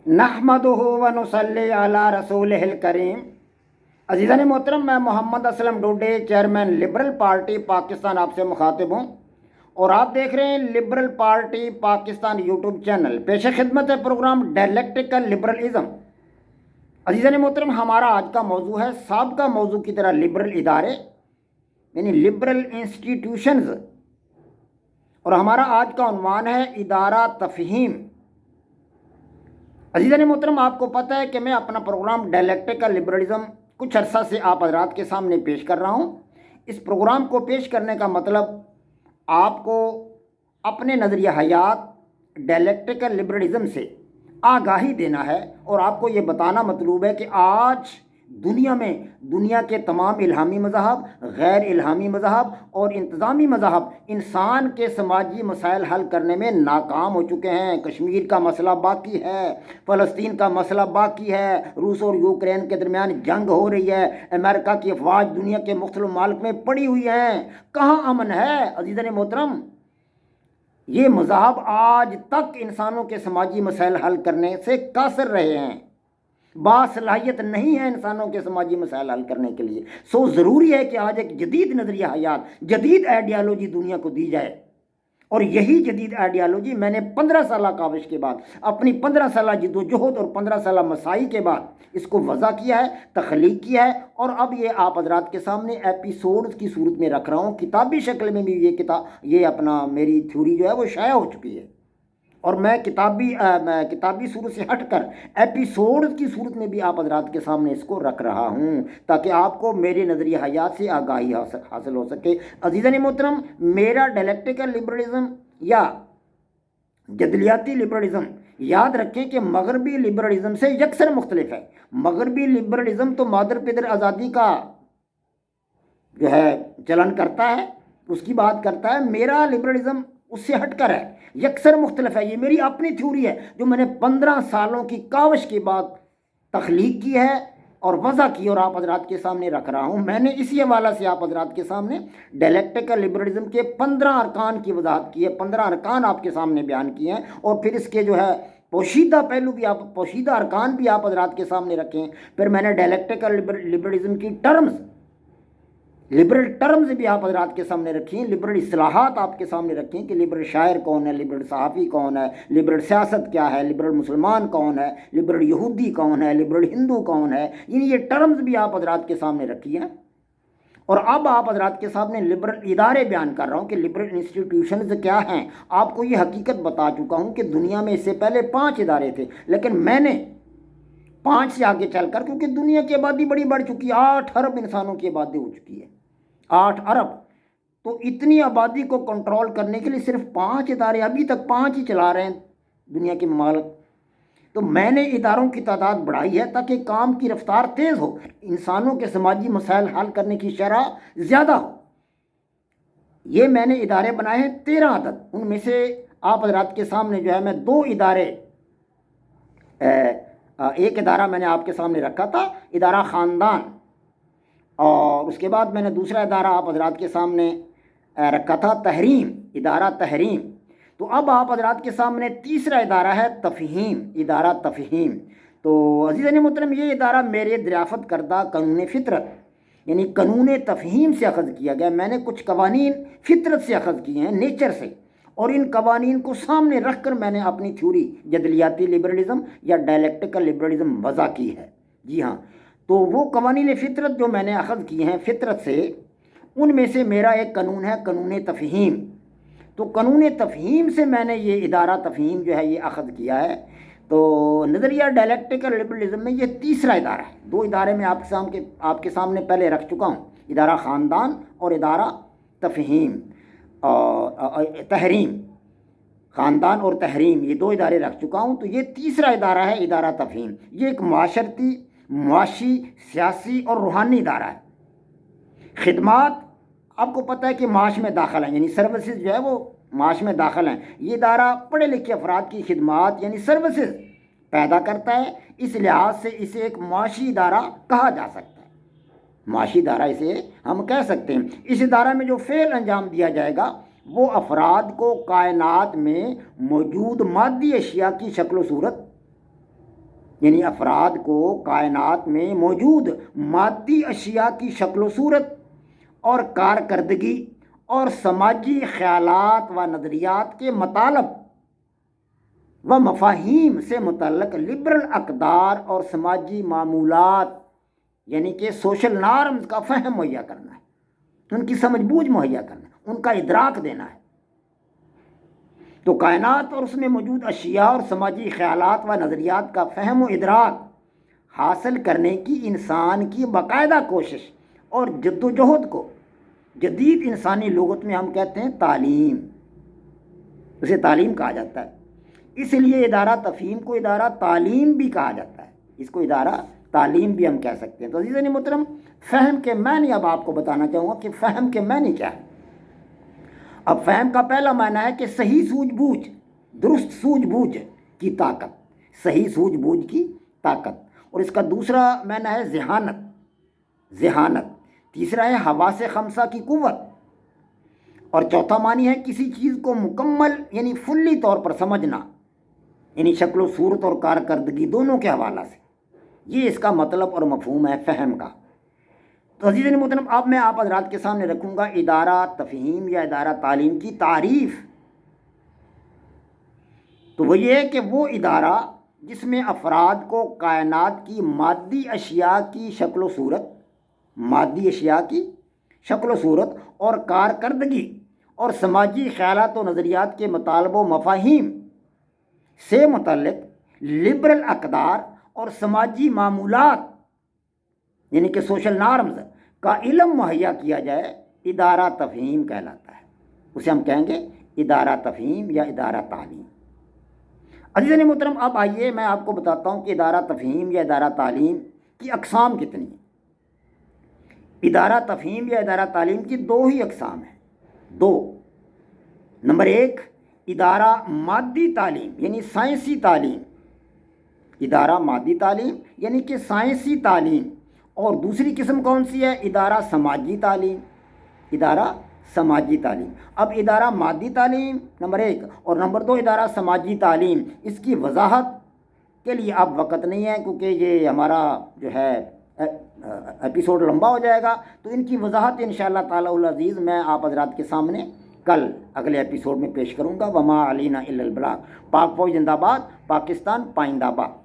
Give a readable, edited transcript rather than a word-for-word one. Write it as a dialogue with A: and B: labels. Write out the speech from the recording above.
A: نحمدہ و نصلی علی رسولہ الکریم۔ عزیزان محترم، میں Muhammad Aslam Dode, chairman liberal party Pakistan, آپ سے مخاطب ہوں اور آپ دیکھ رہے ہیں liberal party Pakistan YouTube channel. پیش خدمت ہے پروگرام ڈائلیکٹیکل لبرلزم۔ عزیزان محترم، ہمارا آج کا موضوع ہے سابقہ موضوع کی طرح لبرل ادارے یعنی لبرل انسٹیٹیوشنز، اور ہمارا آج کا عنوان ہے ادارہ تفہیم۔ عزیزان محترم، آپ کو پتہ ہے کہ میں اپنا پروگرام ڈائلیکٹیکل لبرلزم کچھ عرصہ سے آپ حضرات کے سامنے پیش کر رہا ہوں۔ اس پروگرام کو پیش کرنے کا مطلب آپ کو اپنے نظریہ حیات ڈائلیکٹیکل لبرلزم سے آگاہی دینا ہے، اور آپ کو یہ بتانا مطلوب ہے کہ آج دنیا میں دنیا کے تمام الہامی مذاہب، غیر الہامی مذاہب اور انتظامی مذاہب انسان کے سماجی مسائل حل کرنے میں ناکام ہو چکے ہیں۔ کشمیر کا مسئلہ باقی ہے، فلسطین کا مسئلہ باقی ہے، روس اور یوکرین کے درمیان جنگ ہو رہی ہے، امریکہ کی افواج دنیا کے مختلف ممالک میں پڑی ہوئی ہیں، کہاں امن ہے؟ عزیزان محترم، یہ مذاہب آج تک انسانوں کے سماجی مسائل حل کرنے سے قاصر رہے ہیں، باصلاحیت نہیں ہے انسانوں کے سماجی مسائل حل کرنے کے لیے۔ ضروری ہے کہ آج ایک جدید نظریہ حیات، جدید آئیڈیالوجی دنیا کو دی جائے، اور یہی جدید آئیڈیالوجی میں نے 15 سالہ کاوش کے بعد، اپنی 15 سالہ جد و جہد اور 15 سالہ مساعی کے بعد اس کو وضع کیا ہے، تخلیق کیا ہے، اور اب یہ آپ حضرات کے سامنے ایپیسوڈز کی صورت میں رکھ رہا ہوں۔ کتابی شکل میں بھی یہ اپنا میری تھیوری جو ہے وہ شائع ہو چکی ہے، اور میں کتابی صورت سے ہٹ کر ایپیسوڈ کی صورت میں بھی آپ حضرات کے سامنے اس کو رکھ رہا ہوں، تاکہ آپ کو میرے نظریہ حیات سے آگاہی حاصل ہو سکے۔ عزیزان محترم، میرا ڈائلیکٹیکل لبرلزم یا جدلیاتی لبرلزم، یاد رکھیں کہ مغربی لبرلزم سے یکسر مختلف ہے۔ مغربی لبرلزم تو مادر پدر آزادی کا جو ہے چلن کرتا ہے، اس کی بات کرتا ہے۔ میرا لبرلزم اس سے ہٹ کر ہے، یکسر مختلف ہے۔ یہ میری اپنی تھیوری ہے جو میں نے 15 سالوں کی کاوش کے بعد تخلیق کی ہے اور وضع کی، اور آپ حضرات کے سامنے رکھ رہا ہوں۔ میں نے اسی حوالہ سے آپ حضرات کے سامنے ڈائلیکٹیکل لبرلزم کے 15 ارکان کی وضاحت کی ہے، 15 ارکان آپ کے سامنے بیان کیے ہیں، اور پھر اس کے جو ہے پوشیدہ پہلو بھی پوشیدہ ارکان بھی آپ حضرات کے سامنے رکھے ہیں۔ پھر میں نے ڈائلیکٹیکل لبرلزم کی لبرل ٹرمز بھی آپ حضرات کے سامنے رکھی ہیں، لبرل اصطلاحات آپ کے سامنے رکھی ہیں کہ لبرل شاعر کون ہے، لبرل صحافی کون ہے، لبرل سیاست کیا ہے، لبرل مسلمان کون ہے، لبرل یہودی کون ہے، لبرل ہندو کون ہے، یہ ٹرمز بھی آپ حضرات کے سامنے رکھی ہیں۔ اور اب آپ حضرات کے سامنے لبرل ادارے بیان کر رہا ہوں کہ لبرل انسٹیٹیوشنز کیا ہیں۔ آپ کو یہ حقیقت بتا چکا ہوں کہ دنیا میں اس سے پہلے 5 ادارے تھے، لیکن میں نے 5 سے آگے چل کر، کیونکہ دنیا کی آبادی بڑی بڑھ چکی ہے، 8 ارب انسانوں کی آبادی ہو چکی ہے، 8 ارب، تو اتنی آبادی کو کنٹرول کرنے کے لیے صرف 5 ادارے، ابھی تک 5 ہی چلا رہے ہیں دنیا کے ممالک۔ تو میں نے اداروں کی تعداد بڑھائی ہے تاکہ کام کی رفتار تیز ہو، انسانوں کے سماجی مسائل حل کرنے کی شرح زیادہ ہو۔ یہ میں نے ادارے بنائے ہیں 13 عدد، ان میں سے آپ حضرات کے سامنے جو ہے میں 2 ادارے، ایک ادارہ میں نے آپ کے سامنے رکھا تھا، ادارہ خاندان، اور اس کے بعد میں نے دوسرا ادارہ آپ حضرات کے سامنے رکھا تھا تحریم، ادارہ تحریم۔ تو اب آپ حضرات کے سامنے تیسرا ادارہ ہے تفہیم، ادارہ تفہیم۔ تو عزیزان محترم، یہ ادارہ میرے دریافت کردہ قانون فطرت یعنی قانون تفہیم سے اخذ کیا گیا۔ میں نے کچھ قوانین فطرت سے اخذ کیے ہیں، نیچر سے، اور ان قوانین کو سامنے رکھ کر میں نے اپنی تھیوری جدلیاتی لبرلزم یا ڈائلیکٹیکل لبرلزم وضع کی ہے۔ جی ہاں، تو وہ قوانین فطرت جو میں نے اخذ کیے ہیں فطرت سے، ان میں سے میرا ایک قانون ہے قانون تفہیم۔ تو قانون تفہیم سے میں نے یہ ادارہ تفہیم جو ہے یہ اخذ کیا ہے۔ تو نظریہ ڈائلیکٹیکل لبرلزم میں یہ تیسرا ادارہ ہے۔ 2 ادارے میں آپ کے سامنے پہلے رکھ چکا ہوں، ادارہ خاندان اور ادارہ تفہیم، تحریم، خاندان اور تحریم، یہ 2 ادارے رکھ چکا ہوں۔ تو یہ تیسرا ادارہ ہے ادارہ تفہیم۔ یہ ایک معاشرتی، معاشی، سیاسی اور روحانی ادارہ ہے۔ خدمات آپ کو پتہ ہے کہ معاش میں داخل ہیں، یعنی سروسز جو ہے وہ معاش میں داخل ہیں۔ یہ ادارہ پڑھے لکھے افراد کی خدمات یعنی سروسز پیدا کرتا ہے، اس لحاظ سے اسے ایک معاشی ادارہ کہا جا سکتا ہے، معاشی ادارہ اسے ہم کہہ سکتے ہیں۔ اس ادارہ میں جو فعل انجام دیا جائے گا وہ افراد کو کائنات میں موجود مادی اشیاء کی شکل و صورت یعنی افراد کو کائنات میں موجود مادی اشیاء کی شکل و صورت اور کارکردگی اور سماجی خیالات و نظریات کے مطالب و مفاہیم سے متعلق لبرل اقدار اور سماجی معمولات یعنی کہ سوشل نارمز کا فہم مہیا کرنا ہے، ان کی سمجھ بوجھ مہیا کرنا ہے، ان کا ادراک دینا ہے۔ تو کائنات اور اس میں موجود اشیاء اور سماجی خیالات و نظریات کا فہم و ادراک حاصل کرنے کی انسان کی باقاعدہ کوشش اور جد و جہد کو جدید انسانی لغت میں ہم کہتے ہیں تعلیم، اسے تعلیم کہا جاتا ہے۔ اس لیے ادارہ تفہیم کو ادارہ تعلیم بھی کہا جاتا ہے، اس کو ادارہ تعلیم بھی ہم کہہ سکتے ہیں۔ تو عزیزان محترم، فہم کے معنی اب آپ کو بتانا چاہوں گا کہ فہم کے معنی کیا ہے۔ اب فہم کا پہلا معنی ہے کہ صحیح سوجھ بوجھ، درست سوجھ بوجھ کی طاقت، صحیح سوجھ بوجھ کی طاقت۔ اور اس کا دوسرا معنی ہے ذہانت، تیسرا ہے حواس خمسہ کی قوت، اور چوتھا معنی ہے کسی چیز کو مکمل یعنی فلی طور پر سمجھنا، یعنی شکل و صورت اور کارکردگی دونوں کے حوالہ سے۔ یہ اس کا مطلب اور مفہوم ہے فہم کا۔ تو عزیزان محترم، اب میں آپ حضرات کے سامنے رکھوں گا ادارہ تفہیم یا ادارہ تعلیم کی تعریف۔ تو وہ یہ ہے کہ وہ ادارہ جس میں افراد کو کائنات کی مادی اشیاء کی شکل و صورت اور کارکردگی اور سماجی خیالات و نظریات کے مطالب و مفاہیم سے متعلق لبرل اقدار اور سماجی معمولات یعنی کہ سوشل نارمز کا علم مہیا کیا جائے، ادارہ تفہیم کہلاتا ہے۔ اسے ہم کہیں گے ادارہ تفہیم یا ادارہ تعلیم۔ عزیزان محترم، اب آئیے میں آپ کو بتاتا ہوں کہ ادارہ تفہیم یا ادارہ تعلیم کی اقسام کتنی ہیں۔ ادارہ تفہیم یا ادارہ تعلیم کی دو ہی اقسام ہیں، دو۔ نمبر ایک، ادارہ مادی تعلیم یعنی سائنسی تعلیم، ادارہ مادی تعلیم یعنی کہ سائنسی تعلیم۔ اور دوسری قسم کون سی ہے؟ ادارہ سماجی تعلیم، ادارہ سماجی تعلیم۔ اب ادارہ مادی تعلیم نمبر ایک اور نمبر دو ادارہ سماجی تعلیم، اس کی وضاحت کے لیے اب وقت نہیں ہے کیونکہ یہ ہمارا جو ہے ایپیسوڈ لمبا ہو جائے گا، تو ان کی وضاحت انشاءاللہ تعالی العزیز میں آپ حضرات کے سامنے کل اگلے ایپیسوڈ میں پیش کروں گا۔ وما علینا الا البلاغ۔ پاک فوج زندہ باد، پاکستان پائندہ باد۔